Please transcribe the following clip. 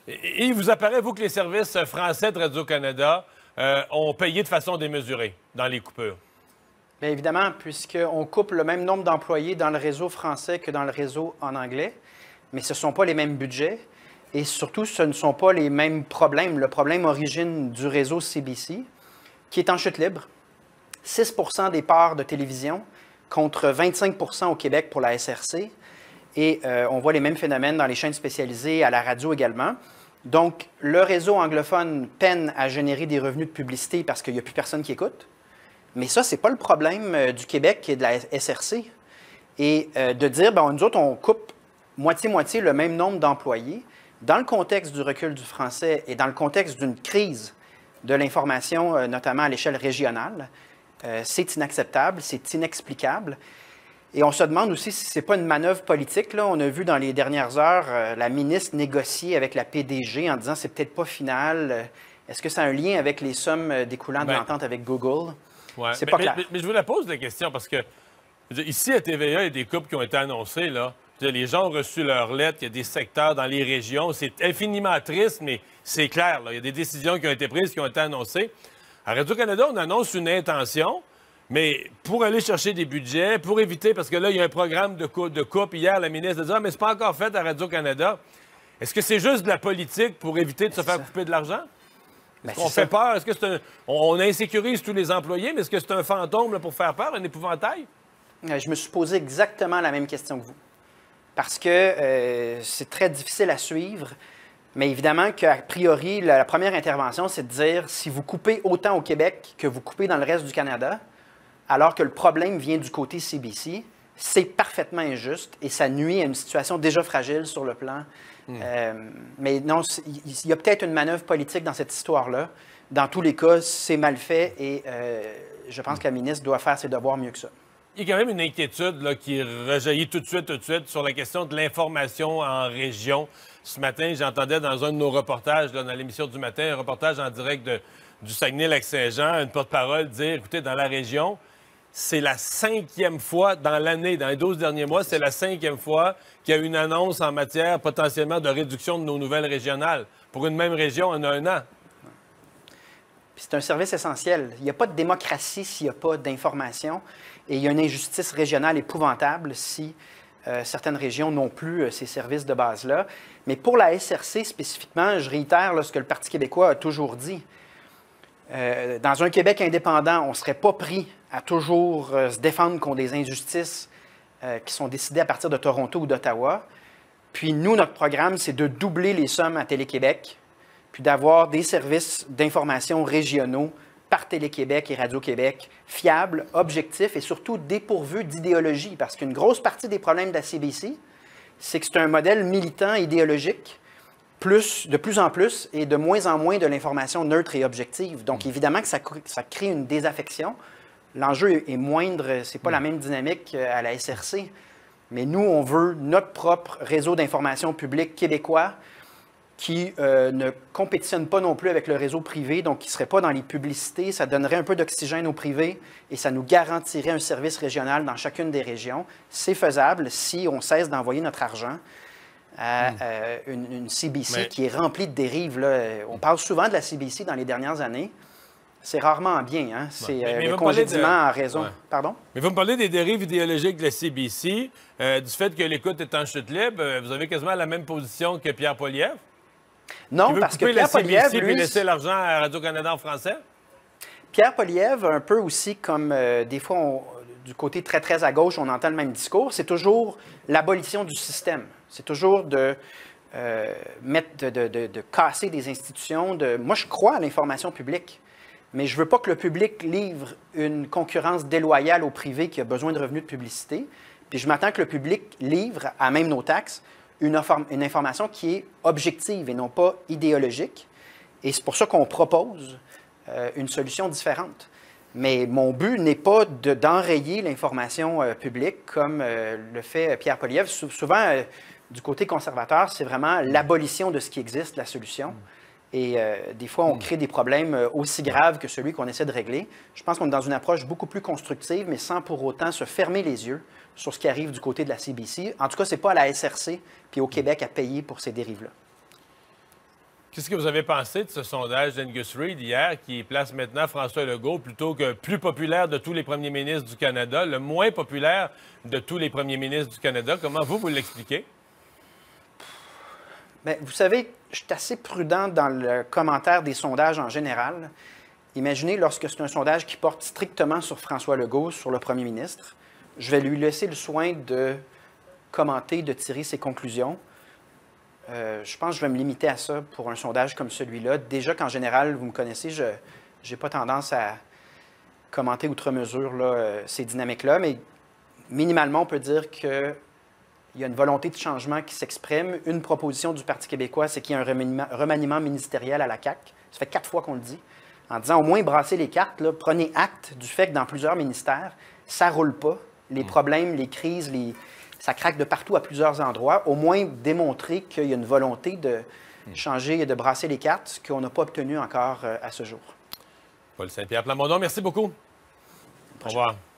Et il vous apparaît, vous, que les services français de Radio-Canada ont payé de façon démesurée dans les coupures? Bien évidemment, puisqu'on coupe le même nombre d'employés dans le réseau français que dans le réseau en anglais, mais ce ne sont pas les mêmes budgets et surtout, ce ne sont pas les mêmes problèmes. Le problème origine du réseau CBC, qui est en chute libre. 6 des parts de télévision contre 25 au Québec pour la SRC. Et on voit les mêmes phénomènes dans les chaînes spécialisées, à la radio également. Donc, le réseau anglophone peine à générer des revenus de publicité parce qu'il n'y a plus personne qui écoute. Mais ça, ce n'est pas le problème du Québec et de la SRC. Et de dire, bien, nous autres, on coupe moitié-moitié le même nombre d'employés, dans le contexte du recul du français et dans le contexte d'une crise de l'information, notamment à l'échelle régionale, c'est inacceptable, c'est inexplicable. Et on se demande aussi si ce n'est pas une manœuvre politique. Là. On a vu dans les dernières heures la ministre négocier avec la PDG en disant c'est peut-être pas final. Est-ce que ça a un lien avec les sommes découlant de l'entente avec Google? Ouais. C'est pas clair. Mais je vous la pose la question parce que ici à TVA, il y a des coupes qui ont été annoncées. Là. Les gens ont reçu leurs lettres, il y a des secteurs dans les régions. C'est infiniment triste, mais c'est clair. Là. Il y a des décisions qui ont été prises, qui ont été annoncées. À Radio-Canada, on annonce une intention. Mais pour aller chercher des budgets, pour éviter, parce que là, il y a un programme de coupe. Hier, la ministre a dit « Ah, mais c'est pas encore fait à Radio-Canada. » Est-ce que c'est juste de la politique pour éviter de se faire couper de l'argent? Est-ce qu'on fait peur? Est-ce que on insécurise tous les employés, mais est-ce que c'est un fantôme là, pour faire peur, un épouvantail? Je me suis posé exactement la même question que vous. Parce que c'est très difficile à suivre. Mais évidemment qu'a priori, la première intervention, c'est de dire si vous coupez autant au Québec que vous coupez dans le reste du Canada, alors que le problème vient du côté CBC, c'est parfaitement injuste et ça nuit à une situation déjà fragile sur le plan. Mais non, il y a peut-être une manœuvre politique dans cette histoire-là. Dans tous les cas, c'est mal fait et je pense que la ministre doit faire ses devoirs mieux que ça. Il y a quand même une inquiétude là, qui rejaillit tout de suite sur la question de l'information en région. Ce matin, j'entendais dans un de nos reportages, là, dans l'émission du matin, un reportage en direct du Saguenay-Lac-Saint-Jean, une porte-parole dire, écoutez, dans la région, c'est la 5e fois dans l'année, dans les 12 derniers mois, c'est la 5e fois qu'il y a une annonce en matière potentiellement de réduction de nos nouvelles régionales. Pour une même région en un an. C'est un service essentiel. Il n'y a pas de démocratie s'il n'y a pas d'information. Et il y a une injustice régionale épouvantable si certaines régions n'ont plus ces services de base-là. Mais pour la SRC spécifiquement, je réitère là, ce que le Parti québécois a toujours dit. Dans un Québec indépendant, on ne serait pas pris à toujours se défendre contre des injustices qui sont décidées à partir de Toronto ou d'Ottawa. Puis nous, notre programme, c'est de doubler les sommes à Télé-Québec, puis d'avoir des services d'information régionaux par Télé-Québec et Radio-Québec, fiables, objectifs et surtout dépourvus d'idéologie. Parce qu'une grosse partie des problèmes de la CBC, c'est que c'est un modèle militant idéologique, de plus en plus et de moins en moins de l'information neutre et objective. Donc, évidemment que ça crée une désaffection. L'enjeu est moindre, c'est pas la même dynamique à la SRC. Mais nous, on veut notre propre réseau d'information publique québécois qui ne compétitionne pas non plus avec le réseau privé, donc qui ne serait pas dans les publicités. Ça donnerait un peu d'oxygène au privé et ça nous garantirait un service régional dans chacune des régions. C'est faisable si on cesse d'envoyer notre argent à une CBC qui est remplie de dérives. Là. On parle souvent de la CBC dans les dernières années. C'est rarement bien. Hein? C'est le congédiement à raison. Ouais. Pardon? Mais vous me parlez des dérives idéologiques de la CBC, du fait que l'écoute est en chute libre. Vous avez quasiment la même position que Pierre Poilievre? Non, parce que Pierre Poilievre, lui... puis laisser l'argent à Radio-Canada en français? Pierre Poilievre, un peu aussi comme des fois, du côté très, très à gauche, on entend le même discours, c'est toujours l'abolition du système. C'est toujours de casser des institutions. Moi, je crois à l'information publique, mais je ne veux pas que le public livre une concurrence déloyale au privé qui a besoin de revenus de publicité. Puis je m'attends que le public livre, à même nos taxes, une information qui est objective et non pas idéologique. Et c'est pour ça qu'on propose une solution différente. Mais mon but n'est pas d'enrayer l'information publique comme le fait Pierre Poilievre. Souvent, du côté conservateur, c'est vraiment l'abolition de ce qui existe, la solution. Et des fois, on crée des problèmes aussi graves que celui qu'on essaie de régler. Je pense qu'on est dans une approche beaucoup plus constructive, mais sans pour autant se fermer les yeux sur ce qui arrive du côté de la CBC. En tout cas, ce n'est pas à la SRC puis au Québec à payer pour ces dérives-là. Qu'est-ce que vous avez pensé de ce sondage d'Angus Reid hier qui place maintenant François Legault plutôt que plus populaire de tous les premiers ministres du Canada, le moins populaire de tous les premiers ministres du Canada? Comment vous l'expliquez? Bien, vous savez, je suis assez prudent dans le commentaire des sondages en général. Imaginez lorsque c'est un sondage qui porte strictement sur François Legault, sur le premier ministre, je vais lui laisser le soin de commenter, de tirer ses conclusions. Je pense que je vais me limiter à ça pour un sondage comme celui-là. Déjà qu'en général, vous me connaissez, je n'ai pas tendance à commenter outre mesure là, ces dynamiques-là, mais minimalement, on peut dire qu'il y a une volonté de changement qui s'exprime. Une proposition du Parti québécois, c'est qu'il y a un remaniement ministériel à la CAQ. Ça fait 4 fois qu'on le dit. En disant au moins brassez les cartes, là, prenez acte du fait que dans plusieurs ministères, ça ne roule pas. Les problèmes, les crises, ça craque de partout à plusieurs endroits. Au moins démontrer qu'il y a une volonté de changer et de brasser les cartes, ce qu'on n'a pas obtenu encore à ce jour. Paul Saint-Pierre Plamondon, merci beaucoup. Au revoir.